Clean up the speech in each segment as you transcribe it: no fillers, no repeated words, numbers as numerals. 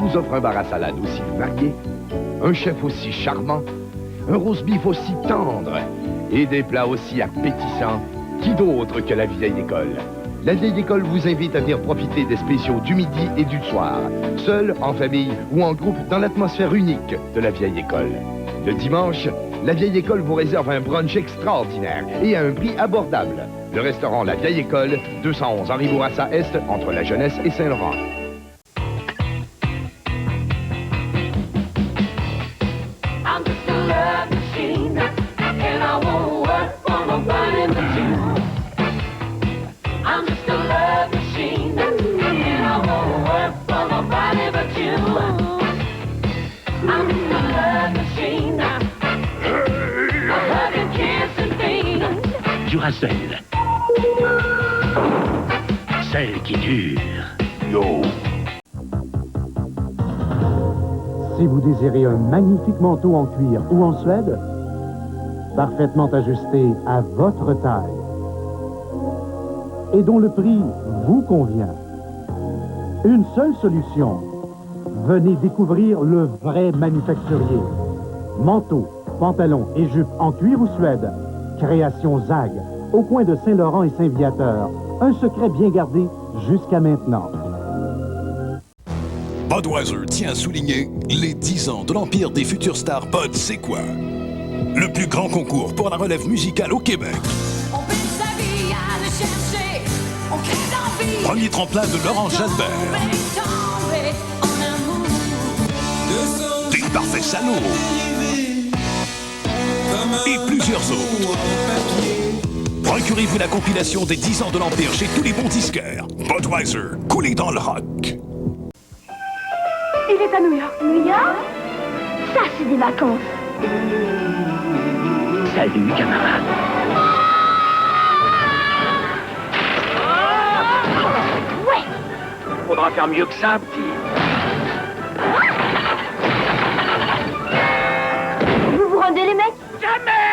vous offre un bar à salade aussi varié, un chef aussi charmant, un roast beef aussi tendre et des plats aussi appétissants. Qui d'autre que la vieille école? La vieille école vous invite à venir profiter des spéciaux du midi et du soir, seul, en famille ou en groupe dans l'atmosphère unique de la vieille école. Le dimanche, la vieille école vous réserve un brunch extraordinaire et à un prix abordable. Le restaurant La Vieille École, 211 Henri Bourassa Est, entre la Jeunesse et Saint-Laurent. Duracell. Celle qui dure. Yo. Si vous désirez un magnifique manteau en cuir ou en suède, parfaitement ajusté à votre taille et dont le prix vous convient, une seule solution. Venez découvrir le vrai manufacturier. Manteau, pantalon et jupe en cuir ou suède. Création ZAG, au coin de Saint-Laurent et Saint-Viateur. Un secret bien gardé jusqu'à maintenant. Budweiser tient à souligner les 10 ans de l'empire des futures stars Bud C'est quoi? Le plus grand concours pour la relève musicale au Québec. On passe sa vie à le chercher, on crée d'envie. Premier tremplin de Laurent Jalbert. Des parfaits salauds. Et plusieurs autres. Procurez-vous la compilation des 10 ans de l'Empire chez tous les bons disquaires. Budweiser, coulé dans le rock. Il est à New York. New York? Ça, c'est des vacances. Salut, camarade. Ouais. Faudra faire mieux que ça, petit. Vous vous rendez, les mecs? Jamais!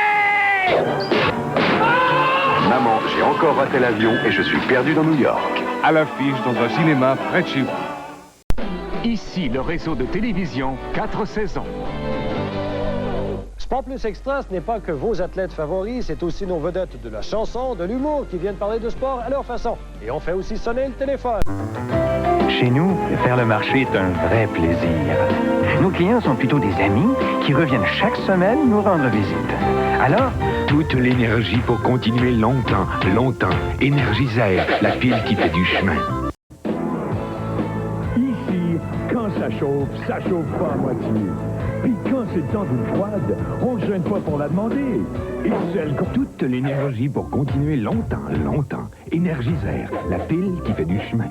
Maman, j'ai encore raté l'avion et je suis perdu dans New York. À l'affiche dans un cinéma près de chez vous. Ici, le réseau de télévision 4 saisons. Sport Plus Extra, ce n'est pas que vos athlètes favoris, c'est aussi nos vedettes de la chanson, de l'humour qui viennent parler de sport à leur façon. Et on fait aussi sonner le téléphone. Chez nous, faire le marché est un vrai plaisir. Nos clients sont plutôt des amis qui reviennent chaque semaine nous rendre visite. Alors, toute l'énergie pour continuer longtemps, longtemps. Énergisère, la pile qui fait du chemin. Ici, quand ça chauffe pas à moitié. Puis quand c'est le temps d'une froide, on ne gêne pas pour la demander. Et celle toute l'énergie pour continuer longtemps, longtemps. Énergisère, la pile qui fait du chemin.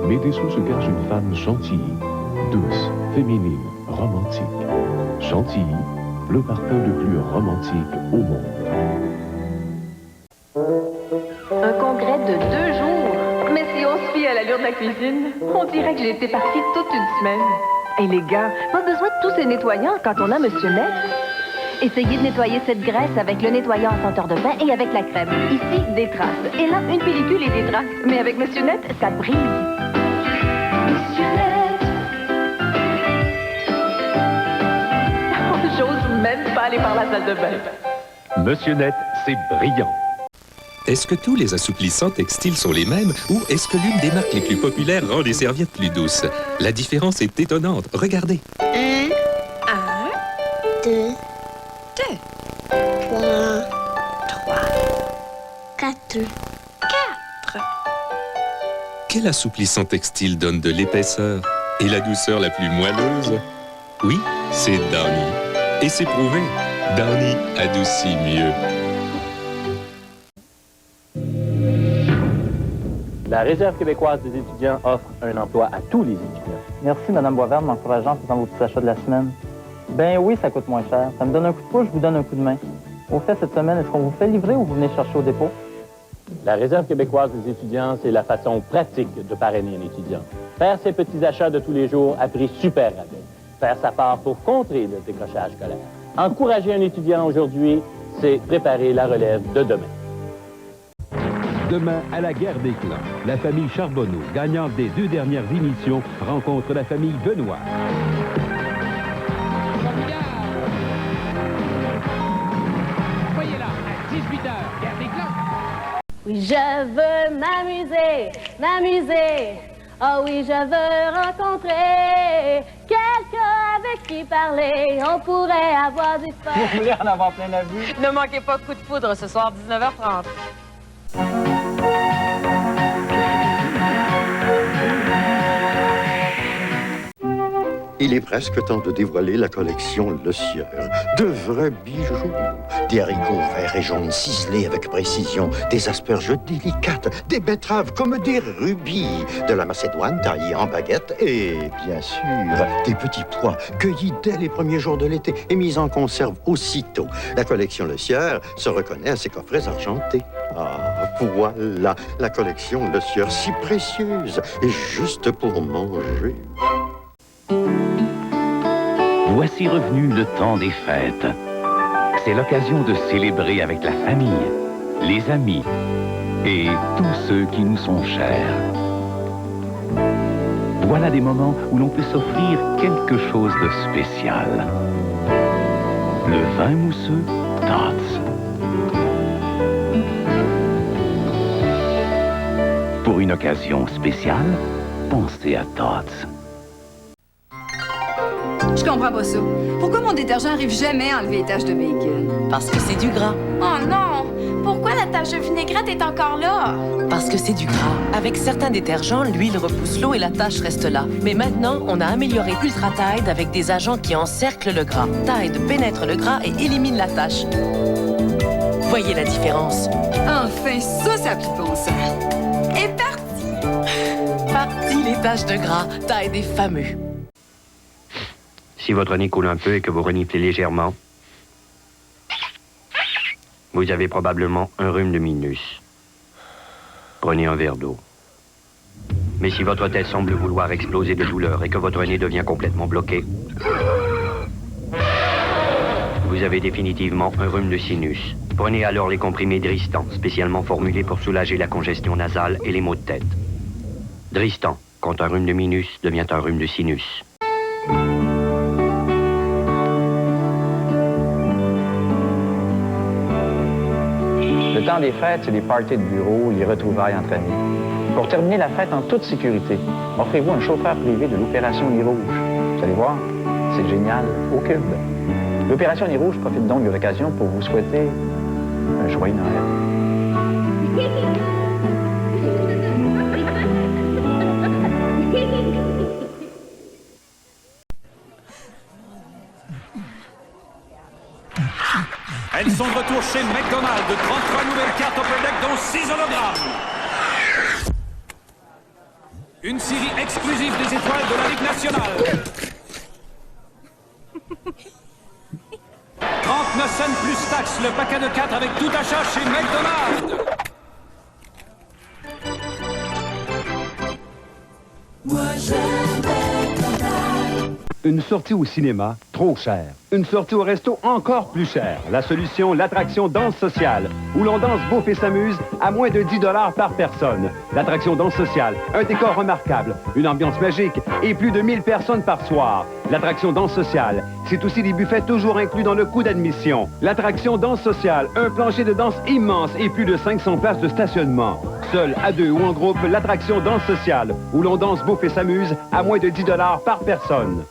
Mais dessous se cache une femme gentille, douce, féminine, romantique. Chantilly, le parfum le plus romantique au monde. Un congrès de 2 jours. Mais si on se fie à l'allure de la cuisine, on dirait que j'ai été partie toute une semaine. Et les gars, pas besoin de tous ces nettoyants quand on a Monsieur Net. Essayez de nettoyer cette graisse avec le nettoyant à senteur de pain et avec la crème. Ici, des traces. Et là, une pellicule et des traces. Mais avec Monsieur Net, ça brille. Monsieur Net. J'ose même pas aller par la salle de bain. Monsieur Net, c'est brillant. Est-ce que tous les assouplissants textiles sont les mêmes ou est-ce que l'une des marques les plus populaires rend les serviettes plus douces? La différence est étonnante. Regardez. 1, 2, 3, 4. Quel assouplissant textile donne de l'épaisseur et la douceur la plus moelleuse? Oui, c'est Downy. Et c'est prouvé. Downy adoucit mieux. La Réserve québécoise des étudiants offre un emploi à tous les étudiants. Merci, Mme Boisvert, de m'encourager en faisant vos petits achats de la semaine. Ben oui, ça coûte moins cher. Ça me donne un coup de pouce, je vous donne un coup de main. Au fait, cette semaine, est-ce qu'on vous fait livrer ou vous venez chercher au dépôt? La Réserve québécoise des étudiants, c'est la façon pratique de parrainer un étudiant. Faire ses petits achats de tous les jours à prix super rabais. Faire sa part pour contrer le décrochage scolaire. Encourager un étudiant aujourd'hui, c'est préparer la relève de demain. Demain, à la guerre des clans, la famille Charbonneau, gagnante des 2 dernières émissions, rencontre la famille Benoît. Voyez là, à 18h, guerre des clans. Oui, je veux m'amuser, m'amuser. Oh oui, je veux rencontrer quelqu'un avec qui parler. On pourrait avoir du fun. Vous voulez en avoir plein la vue? Ne manquez pas Coup de foudre ce soir, 19h30. Il est presque temps de dévoiler la collection Le Sieur. De vrais bijoux. Des haricots verts et jaunes ciselés avec précision, des asperges délicates, des betteraves comme des rubis, de la macédoine taillée en baguette et, bien sûr, des petits pois cueillis dès les premiers jours de l'été et mis en conserve aussitôt. La collection Le Sieur se reconnaît à ses coffrets argentés. Ah, voilà la collection Le Sieur, si précieuse et juste pour manger. Voici revenu le temps des fêtes. C'est l'occasion de célébrer avec la famille, les amis et tous ceux qui nous sont chers. Voilà des moments où l'on peut s'offrir quelque chose de spécial. Le vin mousseux Tots. Pour une occasion spéciale, pensez à Tots. Je comprends pas ça. Pourquoi mon détergent arrive jamais à enlever les taches de bacon? Parce que c'est du gras. Oh non! Pourquoi la tache de vinaigrette est encore là? Parce que c'est du gras. Avec certains détergents, l'huile repousse l'eau et la tache reste là. Mais maintenant, on a amélioré Ultra Tide avec des agents qui encerclent le gras. Tide pénètre le gras et élimine la tache. Voyez la différence. Enfin, ça a plus de bon sens. Et parti! Parti les taches de gras. Tide est fameux. Si votre nez coule un peu et que vous reniflez légèrement, vous avez probablement un rhume de minus. Prenez un verre d'eau. Mais si votre tête semble vouloir exploser de douleur et que votre nez devient complètement bloqué, vous avez définitivement un rhume de sinus. Prenez alors les comprimés Dristan, spécialement formulés pour soulager la congestion nasale et les maux de tête. Dristan, quand un rhume de minus devient un rhume de sinus. Le temps des fêtes, c'est les parties de bureau, les retrouvailles entre amis. Pour terminer la fête en toute sécurité, offrez-vous un chauffeur privé de l'Opération Nez Rouge. Vous allez voir, c'est génial au cube. L'Opération Nez Rouge profite donc de l'occasion pour vous souhaiter un joyeux Noël. Elles sont de retour chez McDonald's. 33 nouvelles cartes Upper Deck, dont 6 hologrammes. Une série exclusive des étoiles de la Ligue nationale. 39 cents plus taxes, le paquet de 4 avec tout achat chez McDonald's. Moi j'aime McDonald's. Une sortie au cinéma, trop cher. Une sortie au resto, encore plus cher. La solution, l'attraction Danse Sociale, où l'on danse, bouffe et s'amuse à moins de 10 $ par personne. L'attraction Danse Sociale, un décor remarquable, une ambiance magique et plus de 1000 personnes par soir. L'attraction Danse Sociale, c'est aussi des buffets toujours inclus dans le coût d'admission. L'attraction Danse Sociale, un plancher de danse immense et plus de 500 places de stationnement. Seul, à deux ou en groupe, l'attraction Danse Sociale, où l'on danse, bouffe et s'amuse à moins de 10 $ par personne.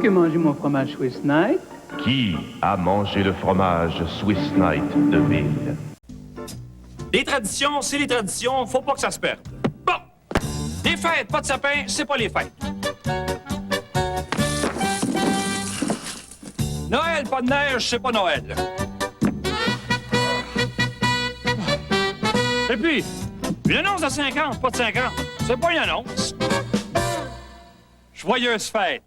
Qui a mangé mon fromage Swiss Night? Qui a mangé le fromage Swiss Night de Ville? Les traditions, c'est les traditions, faut pas que ça se perde. Bon, les fêtes, pas de sapin, c'est pas les fêtes. Noël, pas de neige, c'est pas Noël. Et puis, Une annonce de 50, pas de 50. C'est pas une annonce. Joyeuse fête.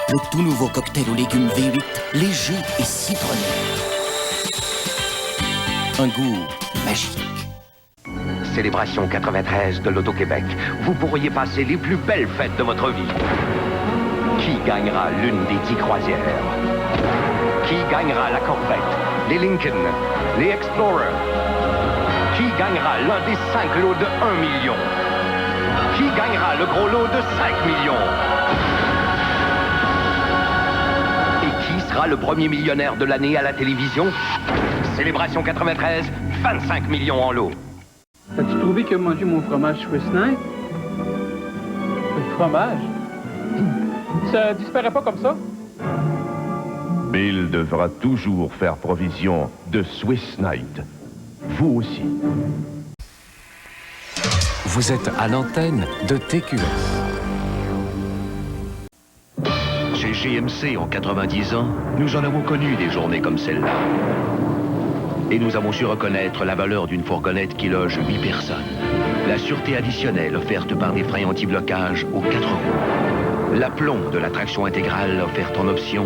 Le tout nouveau cocktail aux légumes V8, léger et citronné. Un goût magique. Célébration 93 de l'Auto-Québec. Vous pourriez passer les plus belles fêtes de votre vie. Qui gagnera l'une des 10 croisières? Qui gagnera la Corvette, les Lincoln, les Explorer? Qui gagnera l'un des 5 lots de 1 million? Qui gagnera le gros lot de 5 millions? Qui sera le premier millionnaire de l'année à la télévision? Célébration 93, 25 millions en lot. As-tu trouvé que manger mon fromage Swiss Night? Le fromage? Ça disparaît pas comme ça? Bill devra toujours faire provision de Swiss Night. Vous aussi. Vous êtes à l'antenne de TQS. Chez GMC, en 90 ans, nous en avons connu des journées comme celle-là. Et nous avons su reconnaître la valeur d'une fourgonnette qui loge 8 personnes. La sûreté additionnelle offerte par des freins anti-blocage aux 4 roues. L'aplomb de la traction intégrale offerte en option.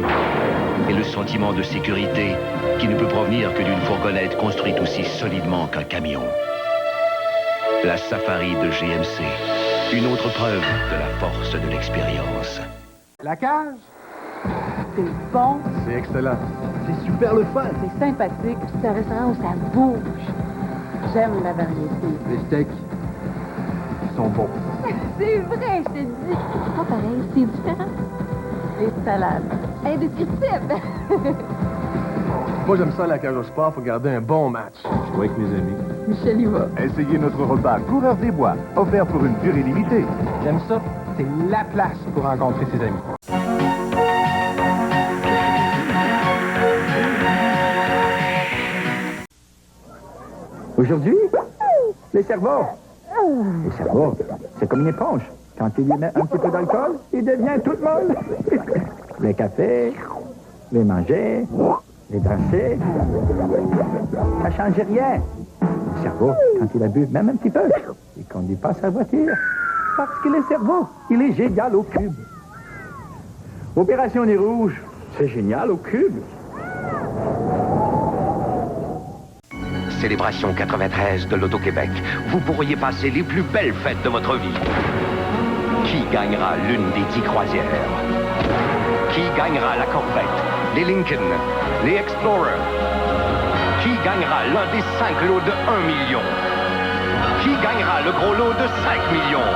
Et le sentiment de sécurité qui ne peut provenir que d'une fourgonnette construite aussi solidement qu'un camion. La Safari de GMC. Une autre preuve de la force de l'expérience. La cage, c'est bon. C'est excellent. C'est super le fun. C'est sympathique. C'est un restaurant où ça bouge. J'aime la variété. Les steaks, ils sont bons. C'est vrai, je te dis. C'est pas pareil, c'est différent. Les salades. Indescriptible. Moi, j'aime ça à la cage au sport pour garder un bon match. Je vois avec mes amis. Michel y va. Essayez notre repas Coureur des Bois, offert pour une durée limitée. J'aime ça. C'est la place pour rencontrer ses amis. Aujourd'hui, les cerveaux. Les cerveaux, c'est comme une éponge. Quand tu lui mets un petit peu d'alcool, il devient tout molle. Les cafés, les manger, les danser, ça ne change rien. Le cerveau, quand il a bu même un petit peu, il ne conduit pas sa voiture. Parce que le cerveau, il est génial au cube. Opération Nez Rouge, c'est génial au cube. Célébration 93 de l'Auto-Québec. Vous pourriez passer les plus belles fêtes de votre vie. Qui gagnera l'une des 10 croisières? Qui gagnera la Corvette, les Lincoln, les Explorer? Qui gagnera l'un des 5 lots de 1 million? Qui gagnera le gros lot de 5 millions?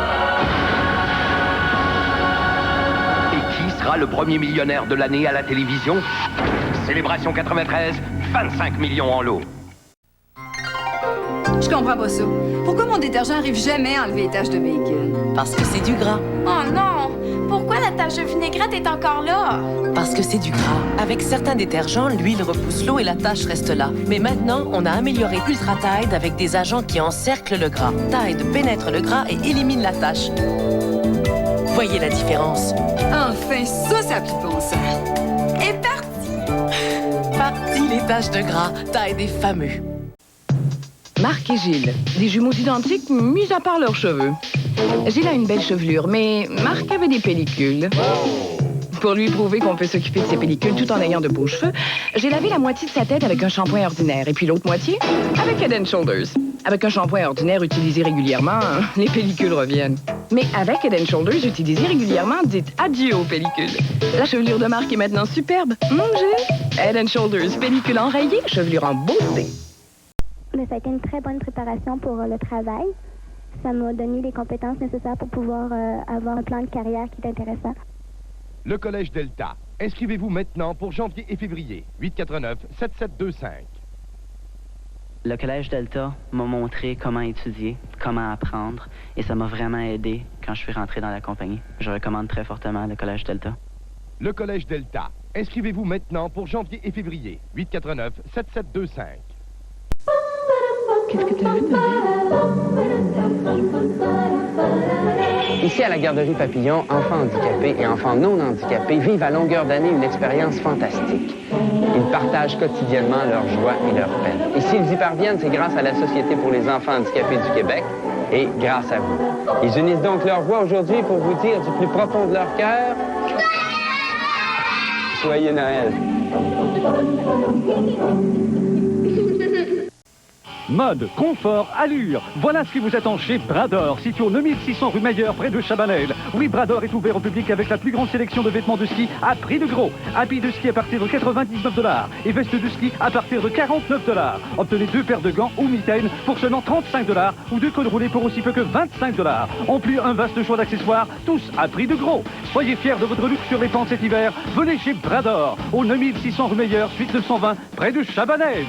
Et qui sera le premier millionnaire de l'année à la télévision? Célébration 93, 25 millions en lot. Je comprends pas ça. Pourquoi mon détergent arrive jamais à enlever les taches de bacon? Parce que c'est du gras. Oh non! Pourquoi la tache de vinaigrette est encore là? Parce que c'est du gras. Avec certains détergents, l'huile repousse l'eau et la tache reste là. Mais maintenant, on a amélioré Ultra Tide avec des agents qui encerclent le gras. Tide pénètre le gras et élimine la tache. Voyez la différence. Enfin, ça a plus de bon sens. Et parti! Parti les taches de gras. Tide est fameux. Marc et Gilles, des jumeaux identiques, mis à part leurs cheveux. Gilles a une belle chevelure, mais Marc avait des pellicules. Pour lui prouver qu'on peut s'occuper de ses pellicules tout en ayant de beaux cheveux, j'ai lavé la moitié de sa tête avec un shampoing ordinaire et puis l'autre moitié avec Head & Shoulders. Avec un shampoing ordinaire utilisé régulièrement, les pellicules reviennent. Mais avec Head & Shoulders utilisé régulièrement, dites adieu aux pellicules. La chevelure de Marc est maintenant superbe. Gilles? Head & Shoulders, pellicule enrayée, chevelure en beauté. Mais ça a été une très bonne préparation pour le travail. Ça m'a donné les compétences nécessaires pour pouvoir avoir un plan de carrière qui est intéressant. Le Collège Delta. Inscrivez-vous maintenant pour janvier et février. 849-7725. Le Collège Delta m'a montré comment étudier, comment apprendre, et ça m'a vraiment aidé quand je suis rentré dans la compagnie. Je recommande très fortement le Collège Delta. Le Collège Delta. Inscrivez-vous maintenant pour janvier et février. 849-7725. Qu'est-ce que t'as vu, Ici, à la garderie Papillon, enfants handicapés et enfants non handicapés vivent à longueur d'année une expérience fantastique. Ils partagent quotidiennement leurs joies et leurs peines. Et s'ils y parviennent, c'est grâce à la Société pour les enfants handicapés du Québec et grâce à vous. Ils unissent donc leur voix aujourd'hui pour vous dire du plus profond de leur cœur... Joyeux Noël. Mode, confort, allure. Voilà ce qui vous attend chez Brador, situé au 9600 rue Mailleur, près de Chabanel. Oui, Brador est ouvert au public avec la plus grande sélection de vêtements de ski à prix de gros. Habits de ski à partir de 99 $ et vestes de ski à partir de 49 $. Obtenez 2 paires de gants ou mitaines pour seulement 35 $ ou 2 cols roulés pour aussi peu que 25 $. En plus, un vaste choix d'accessoires, tous à prix de gros. Soyez fiers de votre look sur les pentes cet hiver. Venez chez Brador, au 9600 rue Mailleur, suite 920, près de Chabanel.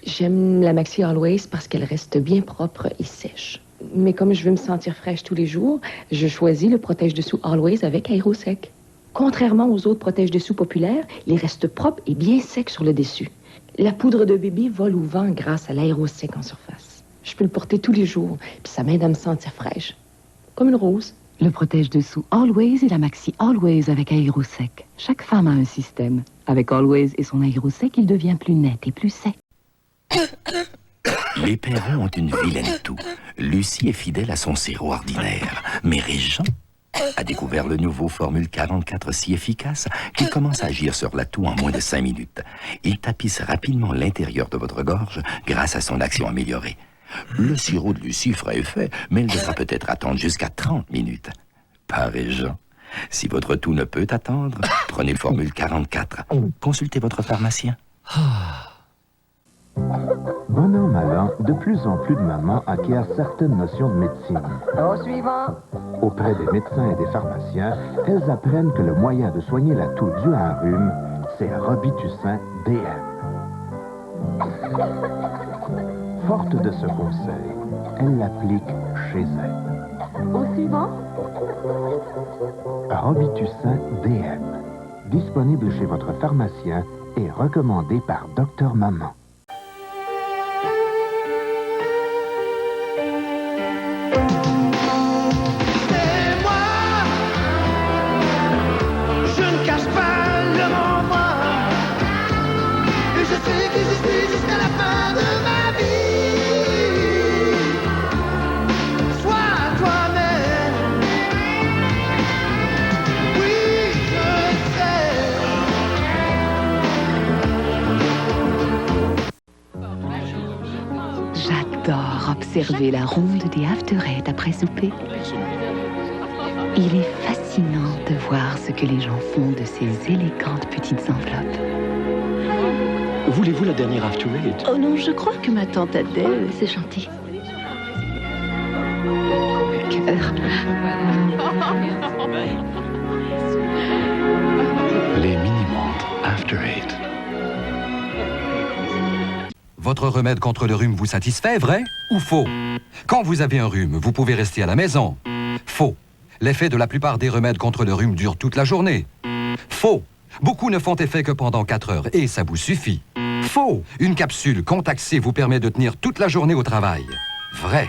J'aime la Maxi Always parce qu'elle reste bien propre et sèche. Mais comme je veux me sentir fraîche tous les jours, je choisis le protège-dessous Always avec Aérosec. Contrairement aux autres protège-dessous populaires, il reste propre et bien sec sur le dessus. La poudre de bébé vole au vent grâce à l'Aérosec en surface. Je peux le porter tous les jours, puis ça m'aide à me sentir fraîche. Comme une rose. Le protège-dessous Always et la Maxi Always avec Aérosec. Chaque femme a un système. Avec Always et son Aérosec, il devient plus net et plus sec. Les Perrons ont une vilaine toux. Lucie est fidèle à son sirop ordinaire. Mais Régent a découvert le nouveau Formule 44 si efficace qu'il commence à agir sur la toux en moins de 5 minutes. Il tapisse rapidement l'intérieur de votre gorge grâce à son action améliorée. Le sirop de Lucie fera effet, mais elle devra peut-être attendre jusqu'à 30 minutes. Pas Régent. Si votre toux ne peut attendre, prenez le Formule 44. Consultez votre pharmacien. Bon an, mal an, de plus en plus de mamans acquièrent certaines notions de médecine. Au suivant. Auprès des médecins et des pharmaciens, elles apprennent que le moyen de soigner la toux due à un rhume, c'est Robitussin DM. Forte de ce conseil, elle l'applique chez elle. Au suivant. Robitussin DM. Disponible chez votre pharmacien et recommandé par Dr Maman. J'adore observer la ronde des after-eight après souper. Il est fascinant de voir ce que les gens font de ces élégantes petites enveloppes. Voulez-vous la dernière after eight? Oh non, je crois que ma tante Adèle, c'est gentil. Cœur. Les mini-montres after eight. Votre remède contre le rhume vous satisfait, vrai ou faux? Quand vous avez un rhume, vous pouvez rester à la maison. Faux. L'effet de la plupart des remèdes contre le rhume dure toute la journée. Faux. Beaucoup ne font effet que pendant 4 heures et ça vous suffit. Faux. Une capsule Contac-C vous permet de tenir toute la journée au travail. Vrai.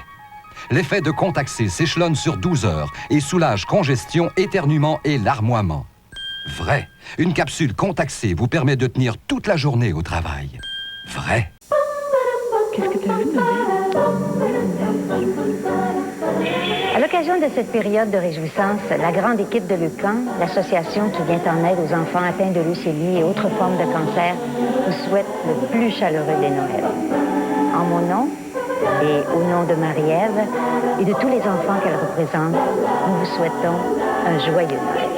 L'effet de Contac-C s'échelonne sur 12 heures et soulage congestion, éternuement et larmoiement. Vrai. Une capsule Contac-C vous permet de tenir toute la journée au travail. Vrai. Qu'est-ce que t'as vu, À l'occasion de cette période de réjouissance, la grande équipe de Leucan, l'association qui vient en aide aux enfants atteints de leucémie et autres formes de cancer, vous souhaite le plus chaleureux des Noëls. En mon nom et au nom de Marie-Ève et de tous les enfants qu'elle représente, nous vous souhaitons un joyeux Noël.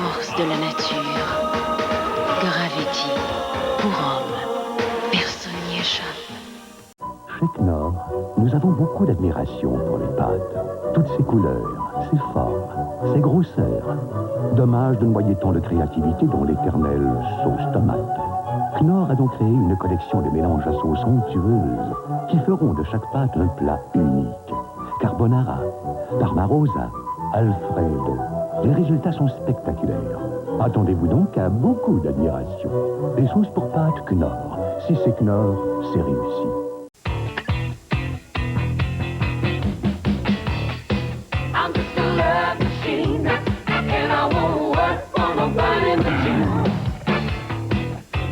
force de la nature. Gravity, pour homme, personne n'y échappe. Chez Knorr, nous avons beaucoup d'admiration pour les pâtes. Toutes ces couleurs, ces formes, ces grosseurs. Dommage de noyer tant de créativité dans l'éternelle sauce tomate. Knorr a donc créé une collection de mélanges à sauce onctueuses qui feront de chaque pâte un plat unique. Carbonara, Parmarosa, Alfredo. Les résultats sont spectaculaires. Attendez-vous donc à beaucoup d'admiration. Les sauces pour pâtes Knorr. Si c'est Knorr, c'est réussi. I'm just a love machine, and I won't work for nobody but you.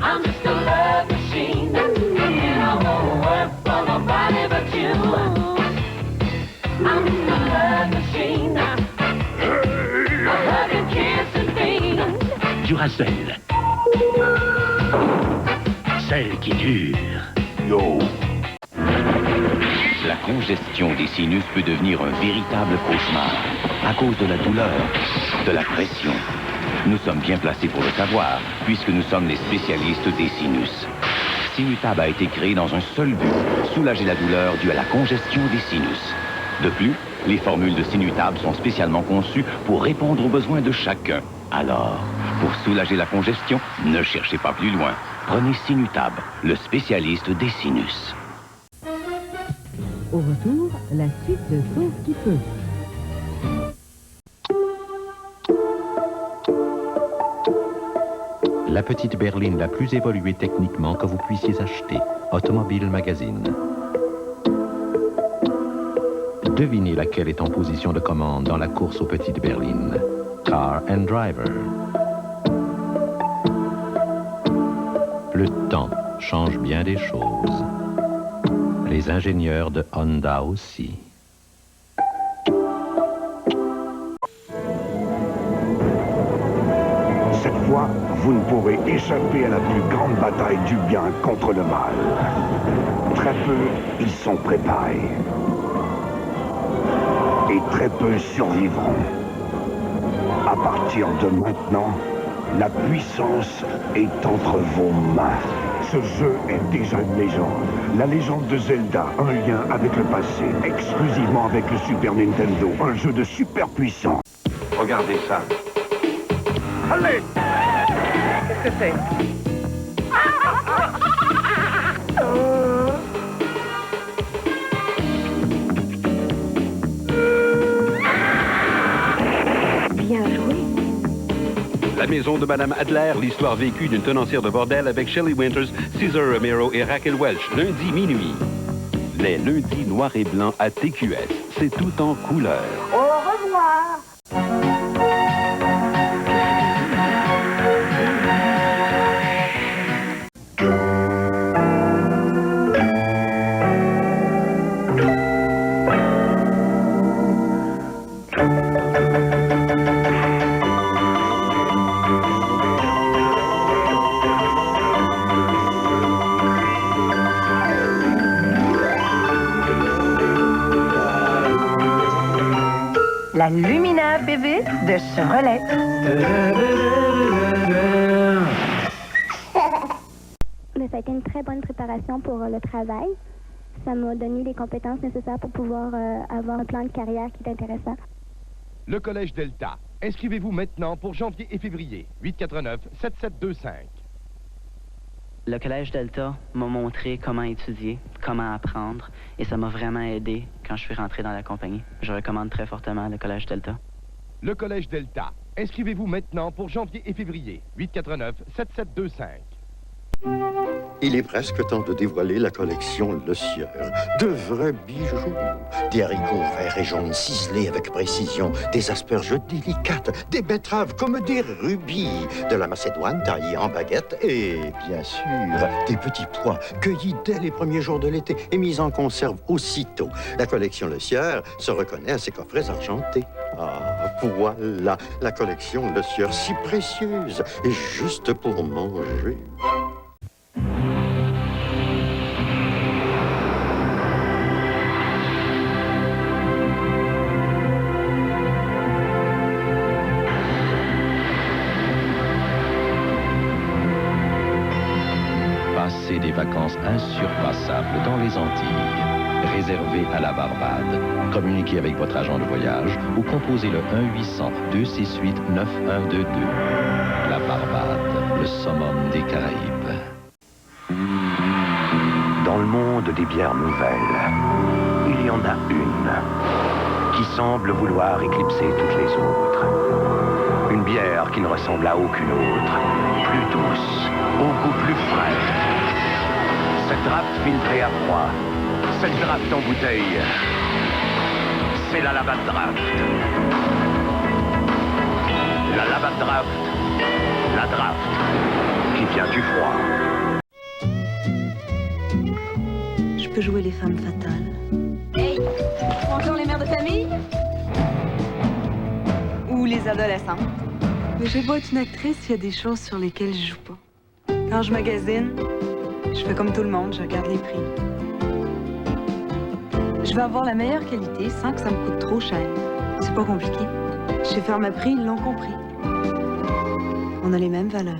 I'm just a love machine, and I won't work for nobody but you. I'm just a love machine, a hug and kiss and feed. Duracell. Celle qui dure. Yo. La congestion des sinus peut devenir un véritable cauchemar à cause de la douleur, de la pression. Nous sommes bien placés pour le savoir, puisque nous sommes les spécialistes des sinus. Sinutab a été créé dans un seul but, soulager la douleur due à la congestion des sinus. De plus, les formules de Sinutab sont spécialement conçues pour répondre aux besoins de chacun. Alors, pour soulager la congestion, ne cherchez pas plus loin. Prenez Sinutab, le spécialiste des sinus. Au retour, la suite de Sauve qui peut. La petite berline la plus évoluée techniquement que vous puissiez acheter. Automobile Magazine. Devinez laquelle est en position de commande dans la course aux petites berlines. Car and Driver. Le temps change bien des choses. Les ingénieurs de Honda aussi. Cette fois, vous ne pourrez échapper à la plus grande bataille du bien contre le mal. Très peu y sont préparés. Et très peu survivront. À partir de maintenant, la puissance est entre vos mains. Ce jeu est déjà une légende. La légende de Zelda, un lien avec le passé, exclusivement avec le Super Nintendo. Un jeu de super puissant. Regardez ça. Allez! Qu'est-ce que c'est? Bien joué. La maison de Madame Adler, l'histoire vécue d'une tenancière de bordel avec Shelley Winters, Cesar Romero et Raquel Welch, lundi minuit. Les lundis noirs et blancs à TQS, c'est tout en couleur. Au revoir. La Lumina bébé de Chevrolet. Mais ça a été une très bonne préparation pour le travail. Ça m'a donné les compétences nécessaires pour pouvoir avoir un plan de carrière qui est intéressant. Le Collège Delta. Inscrivez-vous maintenant pour janvier et février. 849-7725. Le Collège Delta m'a montré comment étudier, comment apprendre, et ça m'a vraiment aidé quand je suis rentré dans la compagnie. Je recommande très fortement le Collège Delta. Le Collège Delta. Inscrivez-vous maintenant pour janvier et février. 849-7725. Il est presque temps de dévoiler la collection Le Sieur. De vrais bijoux. Des haricots verts et jaunes ciselés avec précision, des asperges délicates, des betteraves comme des rubis, de la macédoine taillée en baguette et, bien sûr, des petits pois cueillis dès les premiers jours de l'été et mis en conserve aussitôt. La collection Le Sieur se reconnaît à ses coffrets argentés. Ah, voilà la collection Le Sieur, si précieuse et juste pour manger. des vacances insurpassables dans les Antilles. Réservé à la Barbade. Communiquez avec votre agent de voyage ou composez le 1-800-268-9122. La Barbade, le summum des Caraïbes. Dans le monde des bières nouvelles, il y en a une qui semble vouloir éclipser toutes les autres. Une bière qui ne ressemble à aucune autre, plus douce, au goût plus frais. Cette draft filtrée à froid, cette draft en bouteille, c'est la Labatt Draft. La Labatt Draft, la draft qui vient du froid. Je peux jouer les femmes fatales. Hey, bonjour les mères de famille? Ou les adolescents? Mais je vais pas être une actrice s'il y a des choses sur lesquelles je joue pas. Quand je magasine, je fais comme tout le monde, je regarde les prix. Je veux avoir la meilleure qualité sans que ça me coûte trop cher. C'est pas compliqué. Chez Pharmaprix, ils l'ont compris. On a les mêmes valeurs.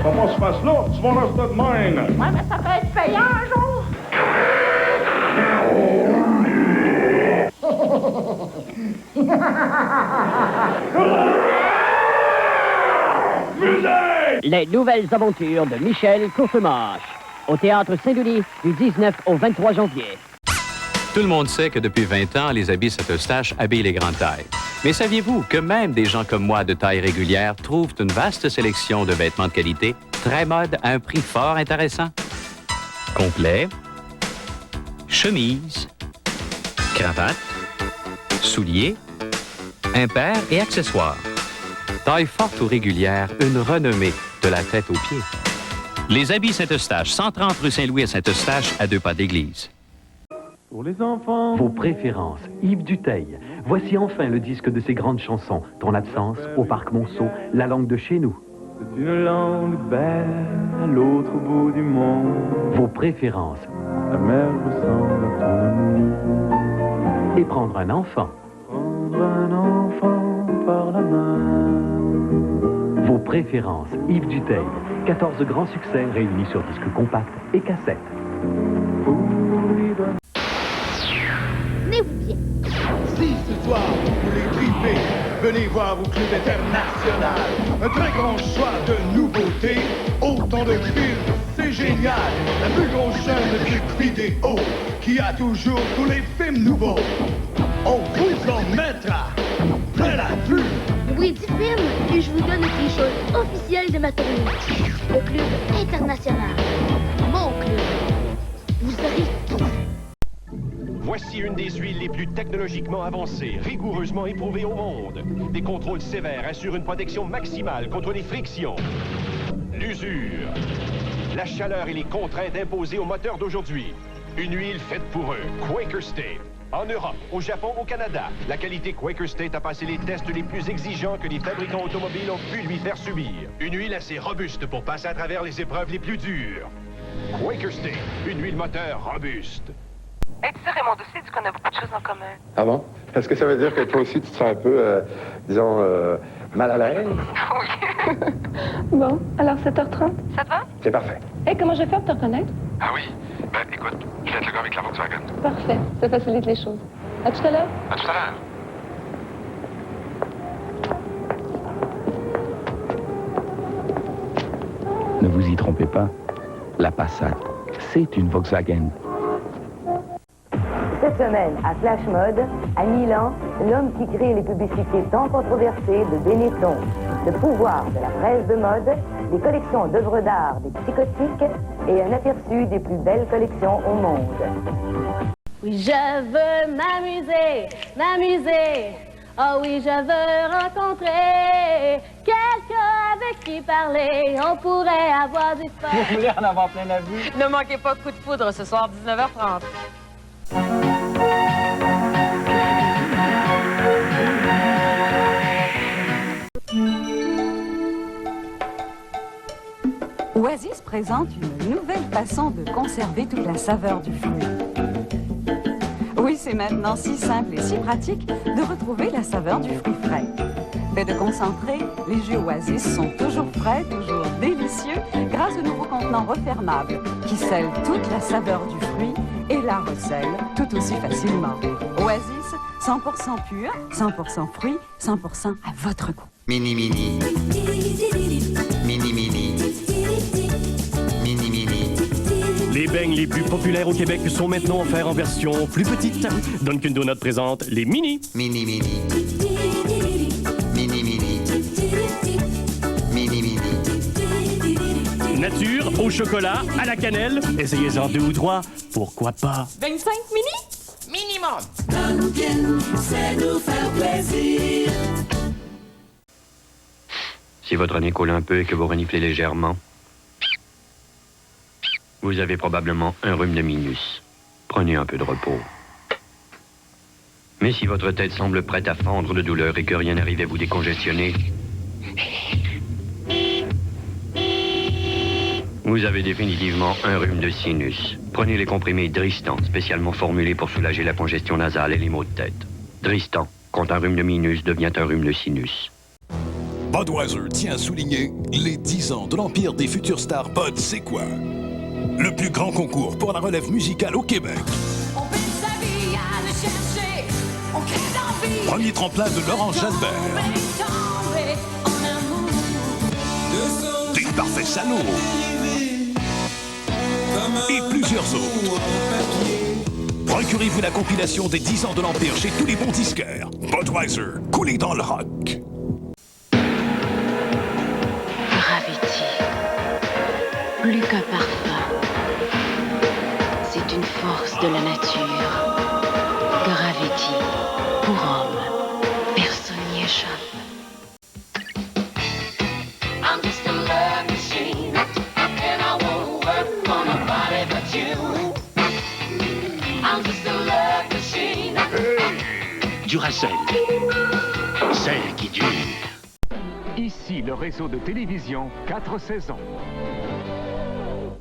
Comment se passe là? Tu vas rester de même. Ouais, mais ça peut être payant un jour. Les nouvelles aventures de Michel Courtemanche. Au Théâtre Saint-Denis, du 19 au 23 janvier. Tout le monde sait que depuis 20 ans, les habits Saint-Eustache habillent les grandes tailles. Mais saviez-vous que même des gens comme moi de taille régulière trouvent une vaste sélection de vêtements de qualité, très mode, à un prix fort intéressant? Complet, chemise, cravate, souliers, impairs et accessoires. Taille forte ou régulière, une renommée de la tête aux pieds. Les habits Saint-Eustache, 130 rue Saint-Louis à Saint-Eustache, à 2 pas d'église. Pour les enfants. Vos préférences, Yves Duteil. Voici enfin le disque de ses grandes chansons. Ton absence, Au Parc Monceau, La langue de chez nous. C'est une langue belle à l'autre bout du monde. Vos préférences. La mer ressemble à ton amour. Et prendre un enfant. Prendre un enfant par la main. Vos préférences, Yves Duteil. 14 grands succès réunis sur disque compact et cassette. Tenez-vous bien. Si ce soir vous voulez triper, venez voir au Club International. Un très grand choix de nouveautés, autant de films, c'est génial. La plus grosse chaîne de clips vidéo qui a toujours tous les films nouveaux. On vous en mettra plein la vue. Oui, 10 films et je vous donne le t-shirt officiel de ma tournée. Le Club International. Mon club. Vous serez tout. Voici une des huiles les plus technologiquement avancées, rigoureusement éprouvées au monde. Des contrôles sévères assurent une protection maximale contre les frictions, l'usure, la chaleur et les contraintes imposées aux moteurs d'aujourd'hui. Une huile faite pour eux, Quaker State. En Europe, au Japon, au Canada, la qualité Quaker State a passé les tests les plus exigeants que les fabricants automobiles ont pu lui faire subir. Une huile assez robuste pour passer à travers les épreuves les plus dures. Quaker State, une huile moteur robuste. Hey, tu sais, Raymond Doucet, tu connais beaucoup de choses en commun. Ah bon? Est-ce que ça veut dire que toi aussi, tu te sens un peu, disons, mal à l'aise? Oui. Bon, alors 7h30? Ça te va? C'est parfait. Hey, comment je vais faire pour te reconnaître? Ah oui? Ben, écoute, je vais être le gars avec la Volkswagen. Parfait, ça facilite les choses. À tout à l'heure? À tout à l'heure. Ne vous y trompez pas, la Passat, c'est une Volkswagen. Cette semaine, à Flash Mode, à Milan, l'homme qui crée les publicités tant controversées de Benetton, le pouvoir de la presse de mode, des collections d'œuvres d'art des psychotiques et un aperçu des plus belles collections au monde. Oui, je veux m'amuser, m'amuser. Oh oui, je veux rencontrer quelqu'un avec qui parler. On pourrait avoir du fun. Vous voulez en avoir plein la vue? Ne manquez pas Coup de foudre ce soir, 19h30. Oasis présente une nouvelle façon de conserver toute la saveur du fruit. Oui, c'est maintenant si simple et si pratique de retrouver la saveur du fruit frais. Fait de concentré, les jus Oasis sont toujours frais, toujours délicieux, grâce au nouveau contenant refermable qui scelle toute la saveur du fruit et la recèle tout aussi facilement. Oasis, 100% pur, 100% fruits, 100% à votre goût. Mini mini. Mini mini. Mini mini. Les beignes les plus populaires au Québec sont maintenant offerts en version plus petite. Dunkin' Donuts présente les mini. Mini mini. Mini mini. Mini mini. Nature, au chocolat, à la cannelle. Essayez-en 2 ou 3. Pourquoi pas? 25 mini? Minimum. Dunkin', c'est nous faire plaisir. Si votre nez coule un peu et que vous reniflez légèrement, vous avez probablement un rhume de minus. Prenez un peu de repos. Mais si votre tête semble prête à fendre de douleur et que rien n'arrive à vous décongestionner, vous avez définitivement un rhume de sinus. Prenez les comprimés Dristan, spécialement formulés pour soulager la congestion nasale et les maux de tête. Dristan, quand un rhume de minus devient un rhume de sinus. Budweiser tient à souligner les 10 ans de l'empire des futures stars Bud C'est quoi? Le plus grand concours pour la relève musicale au Québec. On passe sa vie à le chercher. On crée d'envie. Premier tremplin de Laurent Jalbert. Tomber en amour. Des parfaits salauds. Et plusieurs autres. Procurez-vous la compilation des 10 ans de l'empire chez tous les bons disquaires. Budweiser, coulé dans le rock. Gravity, plus qu'un parfum, c'est une force de la nature. Gravity, pour homme, personne n'y échappe. I'm just a love machine, and I won't work for nobody but you. I'm just a love machine. Duracell, celle qui dure. Ici, le réseau de télévision 4 saisons.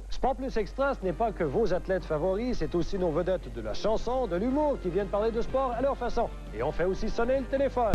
Sport Plus Extra, ce n'est pas que vos athlètes favoris, c'est aussi nos vedettes de la chanson, de l'humour qui viennent parler de sport à leur façon. Et on fait aussi sonner le téléphone.